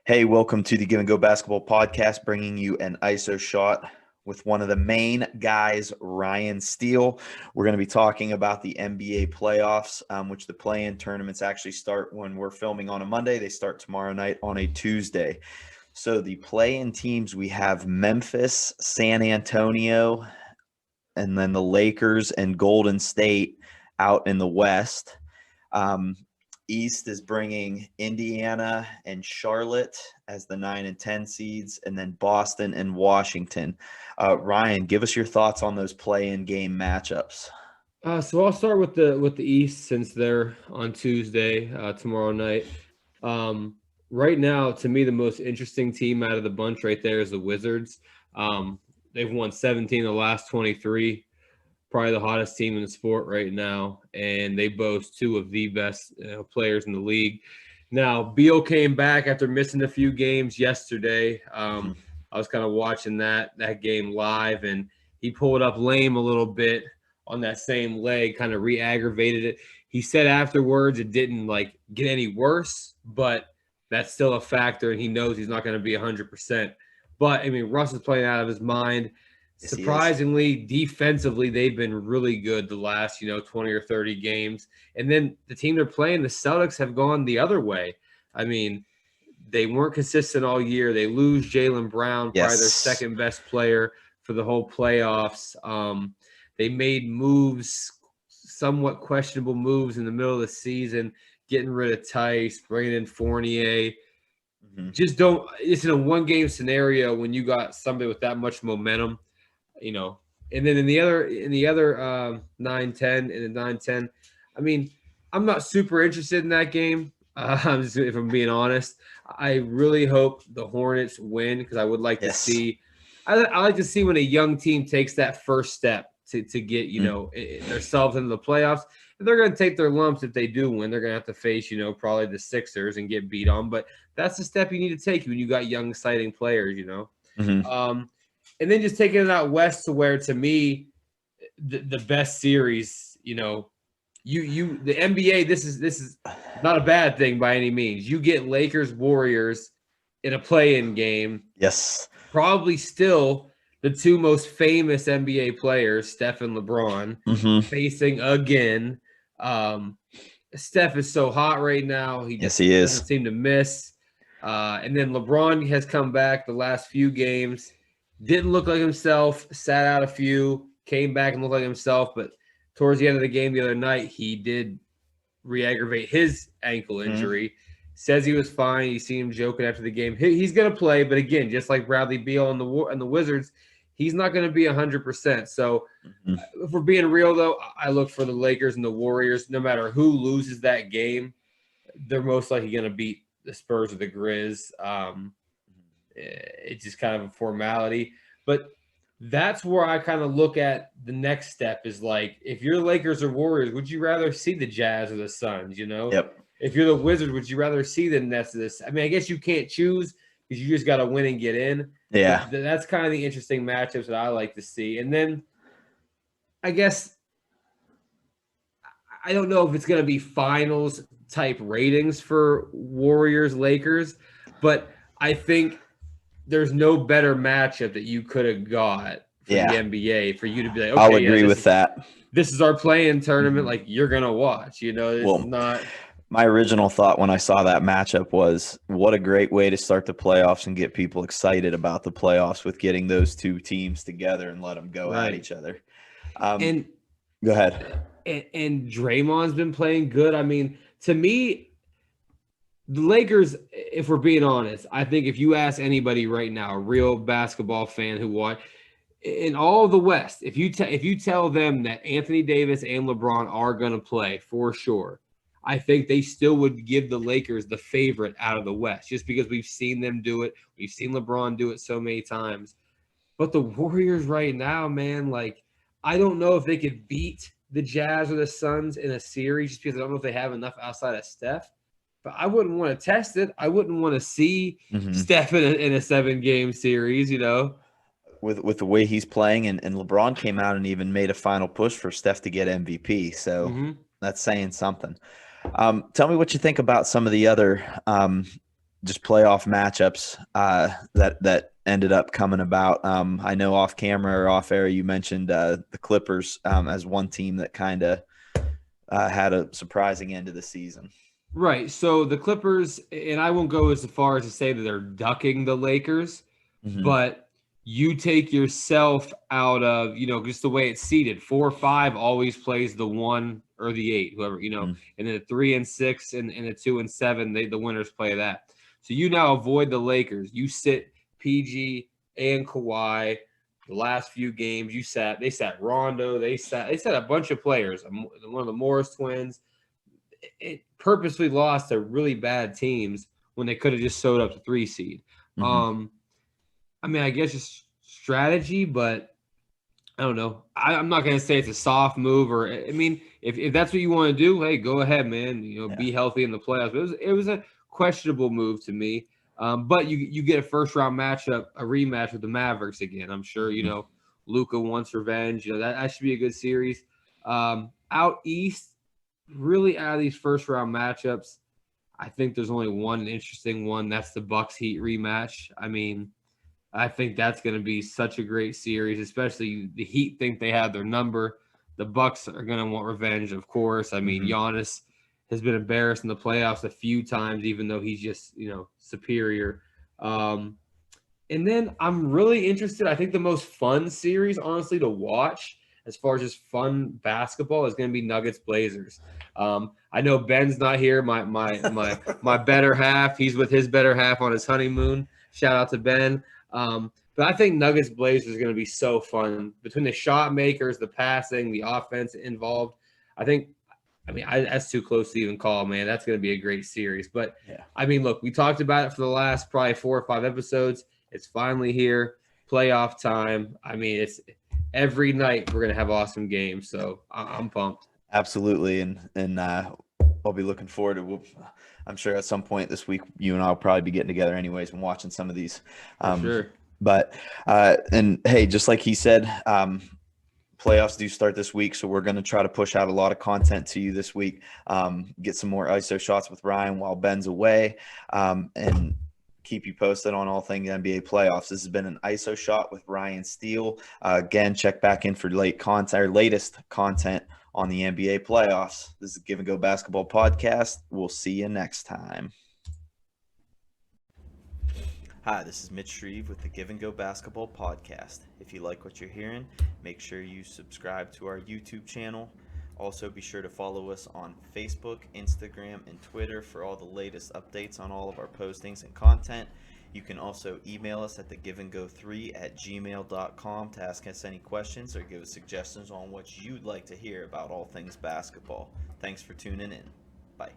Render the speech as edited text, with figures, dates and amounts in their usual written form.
Hey, welcome to the Give and Go Basketball Podcast, bringing you an ISO shot with one of the main guys, Ryan Steele. We're going to be talking about the NBA playoffs, which the play-in tournaments actually start when we're filming on a Monday. They start tomorrow night on a Tuesday. So the play-in teams, we have Memphis, San Antonio, and then the Lakers and Golden State out in the West. East is bringing Indiana and Charlotte as the 9 and 10 seeds, and then Boston and Washington. Ryan, give us your thoughts on those play-in game matchups. So I'll start with the East since they're on Tuesday tomorrow night. Right now, to me, the most interesting team out of the bunch right there is the Wizards. They've won 17 of the last 23. Probably the hottest team in the sport right now, and they boast two of the best players in the league. Now, Beal came back after missing a few games yesterday. I was kind of watching that game live, and he pulled up lame a little bit on that same leg, kind of re-aggravated it. He said afterwards it didn't get any worse, but that's still a factor, and he knows he's not going to be 100%. But I mean, Russ is playing out of his mind. Yes, Surprisingly, defensively, they've been really good the last 20 or 30 games. And then the team they're playing, the Celtics, have gone the other way. I mean, they weren't consistent all year. They lose Jaylen Brown, probably their second best player for the whole playoffs. They made moves, somewhat questionable moves in the middle of the season, getting rid of Tice, bringing in Fournier. Just don't. It's in a one-game scenario when you got somebody with that much momentum. And then in the other 9-10 and the 9-10, I mean, I'm not super interested in that game. If I'm being honest, I really hope the Hornets win because I would like to see. I like to see when a young team takes that first step to get themselves into the playoffs. And they're going to take their lumps if they do win. They're going to have to face probably the Sixers and get beat on. But that's the step you need to take when you got young, exciting players. And then just taking it out west to where, to me, the best series, the NBA, this is not a bad thing by any means. You get Lakers Warriors in a play-in game. Yes. Probably still the two most famous NBA players, Steph and LeBron, facing again. Steph is so hot right now. He doesn't seem to miss. And then LeBron has come back the last few games. Didn't look like himself, sat out a few, came back and looked like himself. But towards the end of the game the other night, he did re-aggravate his ankle injury. Says he was fine. You see him joking after the game. He's going to play. But again, just like Bradley Beal and the Wizards, he's not going to be 100%. So if we're being real, though, I look for the Lakers and the Warriors. No matter who loses that game, they're most likely going to beat the Spurs or the Grizz. It's just kind of a formality. But that's where I kind of look at the next step is if you're Lakers or Warriors, would you rather see the Jazz or the Suns, Yep. If you're the Wizards, would you rather see the Nets of this? I mean, I guess you can't choose because you just got to win and get in. Yeah. But that's kind of the interesting matchups that I like to see. And then I guess I don't know if it's going to be finals type ratings for Warriors, Lakers, but I think there's no better matchup that you could have got for the NBA for you to be like, okay, I'll agree with that. This is our play-in tournament. You're going to watch, it's not. My original thought when I saw that matchup was what a great way to start the playoffs and get people excited about the playoffs with getting those two teams together and let them go at each other. And go ahead. And Draymond's been playing good. I mean, to me, the Lakers, if we're being honest, I think if you ask anybody right now, a real basketball fan who watch in all of the West, if you tell them that Anthony Davis and LeBron are going to play for sure, I think they still would give the Lakers the favorite out of the West just because we've seen them do it. We've seen LeBron do it so many times. But the Warriors right now, man, I don't know if they could beat the Jazz or the Suns in a series just because I don't know if they have enough outside of Steph. But I wouldn't want to test it. I wouldn't want to see Steph in a 7-game series, With the way he's playing, and LeBron came out and even made a final push for Steph to get MVP. So that's saying something. Tell me what you think about some of the other just playoff matchups that ended up coming about. I know off camera or off air you mentioned the Clippers as one team that kind of had a surprising end of the season. Right. So the Clippers, and I won't go as far as to say that they're ducking the Lakers, Mm-hmm. but you take yourself out of, just the way it's seeded. 4 or 5 always plays the 1 or the 8, whoever, Mm-hmm. and then the 3 and 6 and the 2 and 7, the winners play that. So you now avoid the Lakers. You sit PG and Kawhi. The last few games they sat Rondo, they sat a bunch of players. One of the Morris twins. It purposely lost to really bad teams when they could have just sewed up the 3 seed. Mm-hmm. I guess just strategy, but I don't know. I'm not going to say it's a soft move, or if that's what you want to do, hey, go ahead, man. Be healthy in the playoffs. But it was a questionable move to me. But you get a first round matchup, a rematch with the Mavericks again. I'm sure Luka wants revenge. That should be a good series. Out east, really out of these first round matchups, I think there's only one interesting one. That's the Bucks Heat rematch. I think that's going to be such a great series, especially the Heat think they have their number. The Bucks are going to want revenge, of course. Giannis has been embarrassed in the playoffs a few times, even though he's just, superior. And then I'm really interested. I think the most fun series, honestly, to watch as far as just fun basketball is going to be Nuggets Blazers. I know Ben's not here. My better half. He's with his better half on his honeymoon. Shout out to Ben. But I think Nuggets Blazers is going to be so fun between the shot makers, the passing, the offense involved. That's too close to even call, man. That's going to be a great series. But look, we talked about it for the last probably 4 or 5 episodes. It's finally here, playoff time. It's every night we're going to have awesome games. So I'm pumped. Absolutely. And I'll be looking forward to, I'm sure at some point this week, you and I'll probably be getting together anyways and watching some of these. For sure. But, and hey, just like he said, playoffs do start this week, so we're going to try to push out a lot of content to you this week. Get some more ISO shots with Ryan while Ben's away, and keep you posted on all things NBA playoffs. This has been an ISO shot with Ryan Steele. Again, check back in for latest content on the NBA playoffs. This is Give and Go Basketball Podcast. We'll see you next time. Hi, this is Mitch Shreve with the Give and Go Basketball Podcast. If you like what you're hearing, make sure you subscribe to our YouTube channel. Also, be sure to follow us on Facebook, Instagram, and Twitter for all the latest updates on all of our postings and content. You can also email us at thegiveandgo3@gmail.com to ask us any questions or give us suggestions on what you'd like to hear about all things basketball. Thanks for tuning in. Bye.